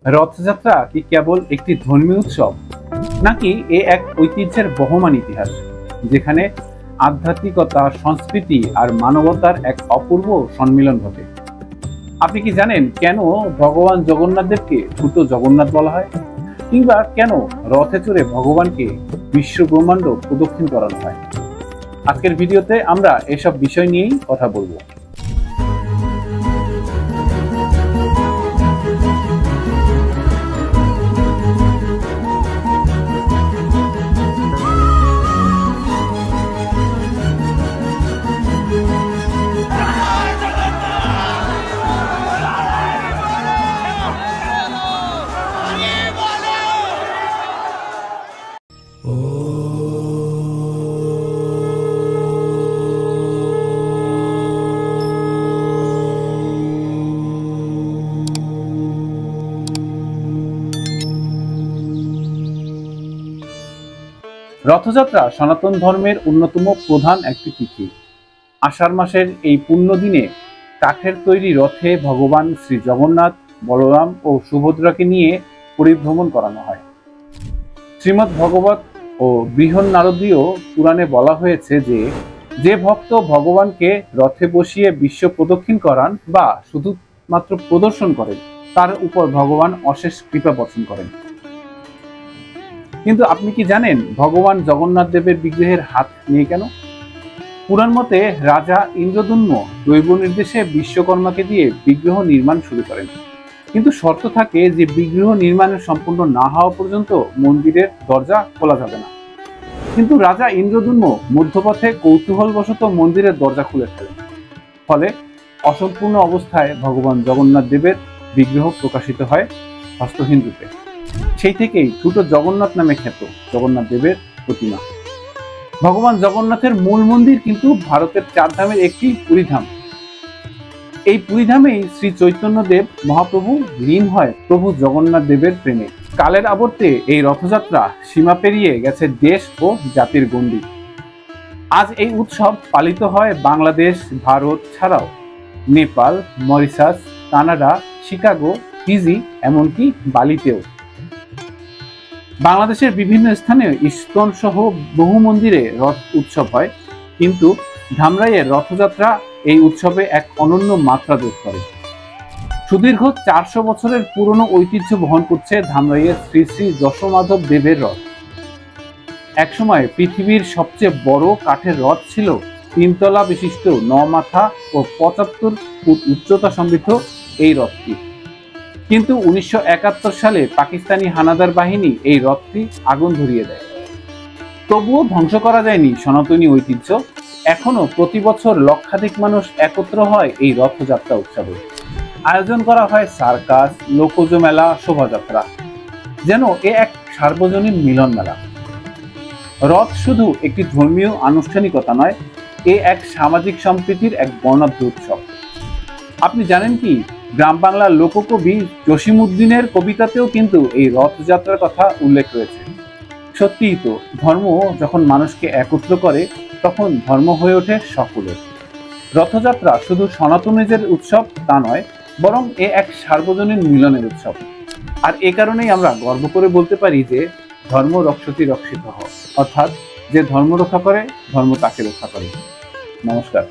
রথযাত্রা কি কেবল একটি ধর্মীয় উৎসব, নাকি এ এক ঐতিহ্যের বহমান ইতিহাস, যেখানে আধ্যাত্মিকতা, সংস্কৃতি আর মানবতার এক অপূর্ব সম্মিলন ঘটে? আপনি কি জানেন কেন ভগবান জগন্নাথ দেবকে ছোট জগন্নাথ বলা হয়, কিংবা কেন রথে চড়ে ভগবানকে বিশ্ব ব্রহ্মাণ্ড প্রদক্ষিণ করানো হয়? আজকের ভিডিওতে আমরা এসব বিষয় নিয়েই কথা বলবো। রথযাত্রা সনাতন ধর্মের অন্যতম প্রধান একটি তিথি। আষাঢ় মাসের এই পুণ্য দিনে কাঠের তৈরি রথে ভগবান শ্রী জগন্নাথ, বলরাম ও সুভদ্রাকে নিয়ে পরিভ্রমণ করানো হয়। শ্রীমদ্ ভগবত ও বৃহন্নারদীয় পুরাণে বলা হয়েছে যে, যে ভক্ত ভগবানকে রথে বসিয়ে বিশ্ব প্রদক্ষিণ করান বা শুধুমাত্র প্রদর্শন করেন, তার উপর ভগবান অশেষ কৃপা বর্ষণ করেন। কিন্তু আপনি কি জানেন ভগবান জগন্নাথ দেবের বিগ্রহের হাত নেই কেন? পুরাণ মতে রাজা ইন্দ্রদুম্ন দৈব নির্দেশে বিশ্বকর্মাকে দিয়ে বিগ্রহ নির্মাণ শুরু করেন, কিন্তু শর্ত থাকে যে বিগ্রহ নির্মাণের সম্পূর্ণ না হওয়া পর্যন্ত মন্দিরের দরজা খোলা যাবে না। কিন্তু রাজা ইন্দ্রদুম্ন মধ্যপথে কৌতূহলবশত মন্দিরের দরজা খুলে ফেলেন। ফলে অসম্পূর্ণ অবস্থায় ভগবান জগন্নাথ দেবের বিগ্রহ প্রকাশিত হয় হস্তহীন রূপে। সেই থেকেই ছোট জগন্নাথ নামে খ্যাত জগন্নাথ দেবের প্রতিমা। ভগবান জগন্নাথের মূল মন্দির কিন্তু ভারতের 4 ধামের একটি পুরীধাম। এই পুরীধামেই শ্রী চৈতন্য দেব মহাপ্রভু লীন হয় প্রভু জগন্নাথ দেবের প্রেমে। কালের আবর্তে এই রথযাত্রা সীমা পেরিয়ে গেছে দেশ ও জাতির গণ্ডি। আজ এই উৎসব পালিত হয় বাংলাদেশ, ভারত ছাড়াও Nepal, Mauritius, Canada, Chicago, Fiji, এমনকি বালিতেও। বাংলাদেশের বিভিন্ন স্থানে ইস্কন সহ বহু মন্দিরে রথ উৎসব হয়, কিন্তু ধামরাইয়ের রথযাত্রা এই উৎসবে এক অনন্য মাত্রা যোগ করে। সুদীর্ঘ 400 বছরের পুরনো ঐতিহ্য বহন করছে ধামরাইয়ের শ্রী শ্রী যশোমাধব দেবের রথ। একসময় পৃথিবীর সবচেয়ে বড় কাঠের রথ ছিল 3 তলা বিশিষ্ট 9 মাথা ও 75 ফুট উচ্চতা সমৃদ্ধ এই রথটি। কিন্তু 1971 সালে পাকিস্তানি হানাদার বাহিনী এই রথটি আগুন ধরিয়ে দেয়। তবুও ধ্বংস করা যায়নি সনাতনী ঐতিহ্য। এখনো প্রতি বছর লক্ষাধিক মানুষ একত্র হয় এই রথযাত্রা উৎসবে। আয়োজন করা হয় সার্কাস, লোকজ মেলা, শোভাযাত্রা, যেন এ এক সার্বজনীন মিলন মেলা। রথ শুধু একটি ধর্মীয় আনুষ্ঠানিকতা নয়, এ এক সামাজিক সম্প্রীতির এক বর্ণাঢ্য উৎসব। আপনি জানেন কি, গ্রাম বাংলার লোককবি জসিমউদ্দিনের কবিতাতেও কিন্তু এই রথযাত্রার কথা উল্লেখ রয়েছে। সত্যিই তো, ধর্ম যখন মানুষকে একত্র করে তখন ধর্ম হয়ে ওঠে সকলের। রথযাত্রা শুধু সনাতনীদের উৎসব তা নয়, বরং এ এক সার্বজনীন মিলনের উৎসব। আর এ কারণেই আমরা গর্ব করে বলতে পারি যে ধর্ম রক্ষতি রক্ষিত হয়, অর্থাৎ যে ধর্ম রক্ষা করে, ধর্ম তাকে রক্ষা করে। নমস্কার।